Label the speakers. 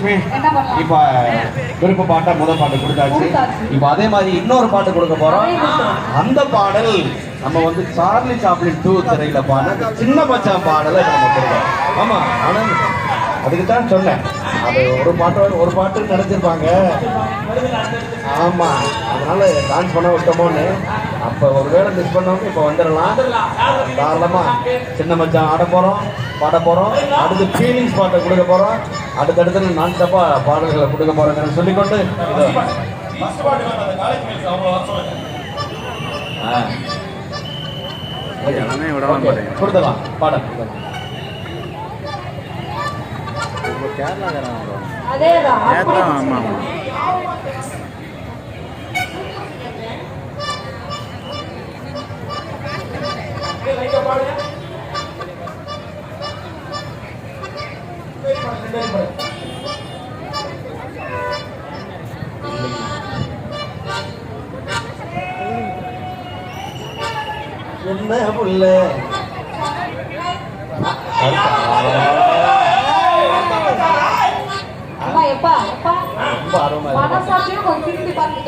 Speaker 1: லட்சுமி இப்ப விருப்ப பாட்டா முதல் பாட்டு கொடுத்தாச்சு. இப்ப அதே மாதிரி இன்னொரு பாட்டு கொடுக்க போறோம். அந்த பாடல் நம்ம வந்து சார்லி சாப்ளின் 2 திரையில பாட சின்ன மச்சான் பாடலை நம்ம கொடுக்கோம். ஆமா, ஆனா அதுக்கு தான் சொன்னேன், அது ஒரு பாட்டு நினைச்சிருப்பாங்க. ஆமா, அதனால டான்ஸ் பண்ண விட்டோமோன்னு. அப்ப ஒருவேளை மிஸ் பண்ணவங்க இப்ப வந்துடலாம். தாராளமா சின்ன மச்சான் ஆட போறோம், பாட போறோம். அடுத்து ஃபீலிங்ஸ் பாட்டை கொடுக்க போறோம். அடுத்தடுத்து நான் தப்பா பாடல்களை கொடுக்க போறேன்னு சொல்லிக்கொண்டு கொடுத்தலாம் பாடம். என்ன புள்ள
Speaker 2: எப்பா எப்பா மனசாட்சியும் கொஞ்சம் திரும்பி பார்த்து